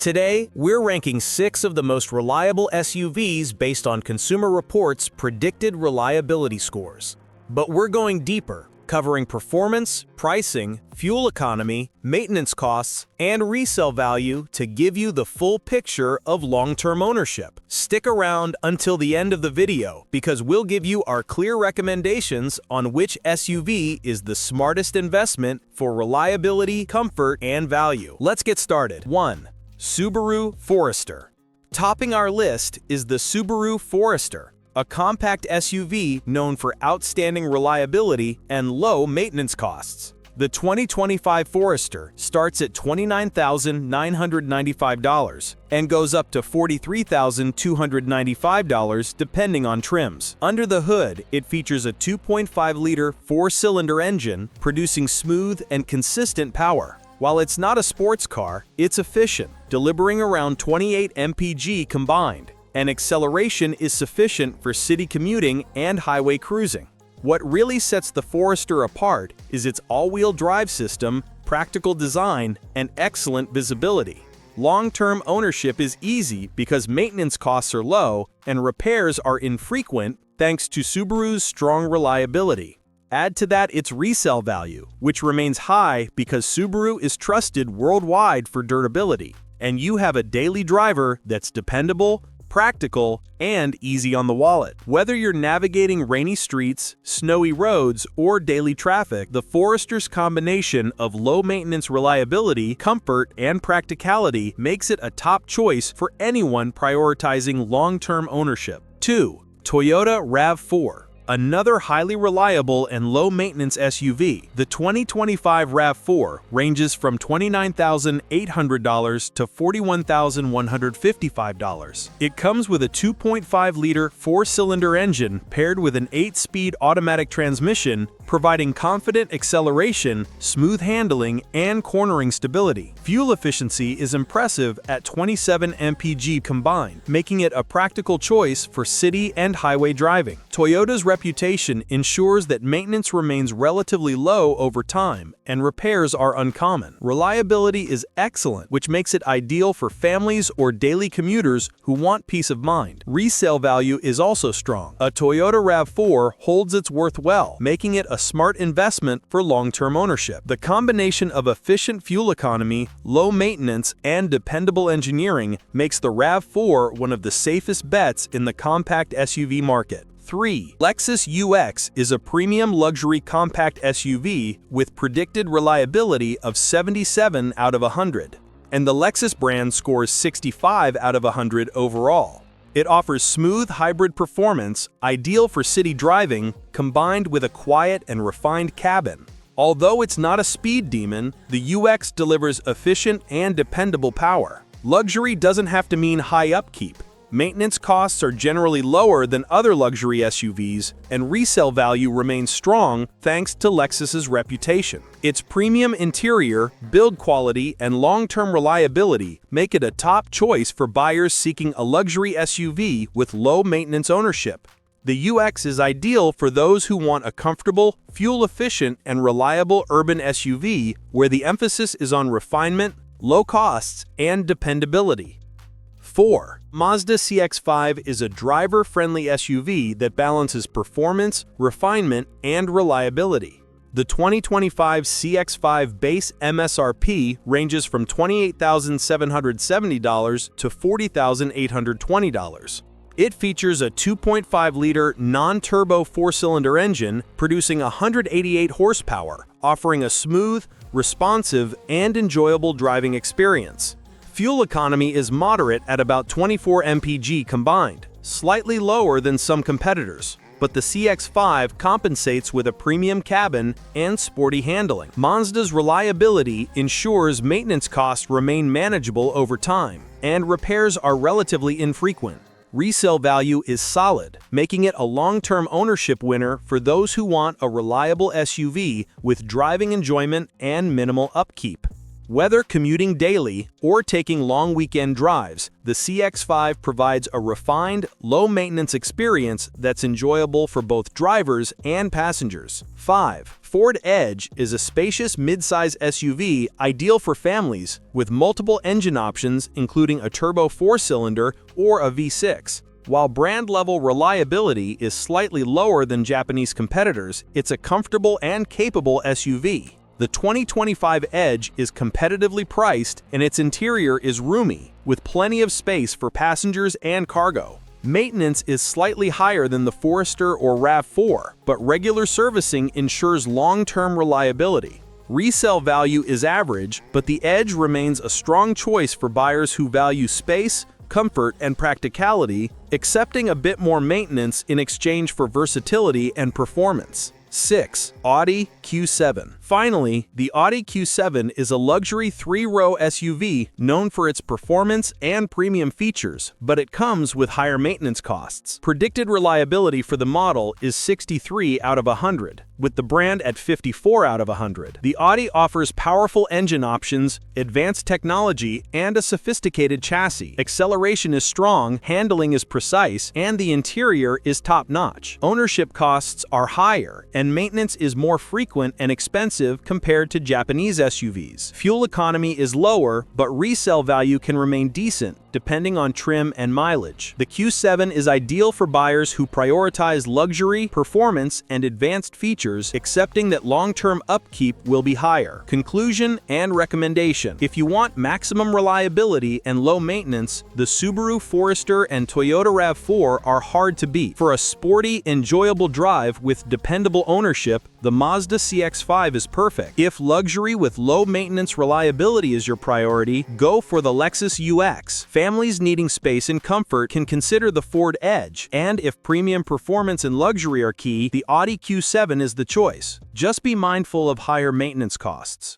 Today, we're ranking 6 of the most reliable SUVs based on Consumer Reports' predicted reliability scores. But we're going deeper, covering performance, pricing, fuel economy, maintenance costs, and resale value to give you the full picture of long-term ownership. Stick around until the end of the video because we'll give you our clear recommendations on which SUV is the smartest investment for reliability, comfort, and value. Let's get started. 1. Subaru Forester. Topping our list is the Subaru Forester, a compact SUV known for outstanding reliability and low maintenance costs. The 2025 Forester starts at $29,995 and goes up to $43,295 depending on trims. Under the hood, it features a 2.5-liter four-cylinder engine producing smooth and consistent power. While it's not a sports car, it's efficient, delivering around 28 mpg combined, and acceleration is sufficient for city commuting and highway cruising. What really sets the Forester apart is its all-wheel drive system, practical design, and excellent visibility. Long-term ownership is easy because maintenance costs are low and repairs are infrequent thanks to Subaru's strong reliability. Add to that its resale value, which remains high because Subaru is trusted worldwide for durability, and you have a daily driver that's dependable, practical, and easy on the wallet. Whether you're navigating rainy streets, snowy roads, or daily traffic, the Forester's combination of low-maintenance reliability, comfort, and practicality makes it a top choice for anyone prioritizing long-term ownership. 2. Toyota RAV4. Another highly reliable and low-maintenance SUV, the 2025 RAV4 ranges from $29,800 to $41,155. It comes with a 2.5-liter four-cylinder engine paired with an 8-speed automatic transmission, providing confident acceleration, smooth handling, and cornering stability. Fuel efficiency is impressive at 27 mpg combined, making it a practical choice for city and highway driving. Toyota's reputation ensures that maintenance remains relatively low over time and repairs are uncommon. Reliability is excellent, which makes it ideal for families or daily commuters who want peace of mind. Resale value is also strong. A Toyota RAV4 holds its worth well, making it a smart investment for long-term ownership. The combination of efficient fuel economy, low maintenance, and dependable engineering makes the RAV4 one of the safest bets in the compact SUV market. 3. Lexus UX is a premium luxury compact SUV with predicted reliability of 77 out of 100, and the Lexus brand scores 65 out of 100 overall. It offers smooth hybrid performance, ideal for city driving, combined with a quiet and refined cabin. Although it's not a speed demon, the UX delivers efficient and dependable power. Luxury doesn't have to mean high upkeep. Maintenance costs are generally lower than other luxury SUVs, and resale value remains strong thanks to Lexus's reputation. Its premium interior, build quality, and long-term reliability make it a top choice for buyers seeking a luxury SUV with low maintenance ownership. The UX is ideal for those who want a comfortable, fuel-efficient, and reliable urban SUV where the emphasis is on refinement, low costs, and dependability. 4. Mazda CX-5 is a driver-friendly SUV that balances performance, refinement, and reliability. The 2025 CX-5 base MSRP ranges from $28,770 to $40,820. It features a 2.5-liter non-turbo four-cylinder engine producing 188 horsepower, offering a smooth, responsive, and enjoyable driving experience. Fuel economy is moderate at about 24 mpg combined, slightly lower than some competitors, but the CX-5 compensates with a premium cabin and sporty handling. Mazda's reliability ensures maintenance costs remain manageable over time, and repairs are relatively infrequent. Resale value is solid, making it a long-term ownership winner for those who want a reliable SUV with driving enjoyment and minimal upkeep. Whether commuting daily or taking long weekend drives, the CX-5 provides a refined, low-maintenance experience that's enjoyable for both drivers and passengers. 5. Ford Edge is a spacious midsize SUV ideal for families with multiple engine options including a turbo 4-cylinder or a V6. While brand-level reliability is slightly lower than Japanese competitors, it's a comfortable and capable SUV. The 2025 Edge is competitively priced and its interior is roomy, with plenty of space for passengers and cargo. Maintenance is slightly higher than the Forester or RAV4, but regular servicing ensures long-term reliability. Resale value is average, but the Edge remains a strong choice for buyers who value space, comfort, and practicality, accepting a bit more maintenance in exchange for versatility and performance. 6. Audi Q7. Finally, the Audi Q7 is a luxury 3-row SUV known for its performance and premium features, but it comes with higher maintenance costs. Predicted reliability for the model is 63 out of 100, with the brand at 54 out of 100. The Audi offers powerful engine options, advanced technology, and a sophisticated chassis. Acceleration is strong, handling is precise, and the interior is top-notch. Ownership costs are higher, and maintenance is more frequent and expensive compared to Japanese SUVs. Fuel economy is lower, but resale value can remain decent, depending on trim and mileage. The Q7 is ideal for buyers who prioritize luxury, performance, and advanced features, accepting that long-term upkeep will be higher. Conclusion and recommendation. If you want maximum reliability and low maintenance, the Subaru Forester and Toyota RAV4 are hard to beat. For a sporty, enjoyable drive with dependable ownership, the Mazda CX-5 is perfect. If luxury with low maintenance reliability is your priority, go for the Lexus UX. Families needing space and comfort can consider the Ford Edge, and if premium performance and luxury are key, the Audi Q7 is the choice. Just be mindful of higher maintenance costs.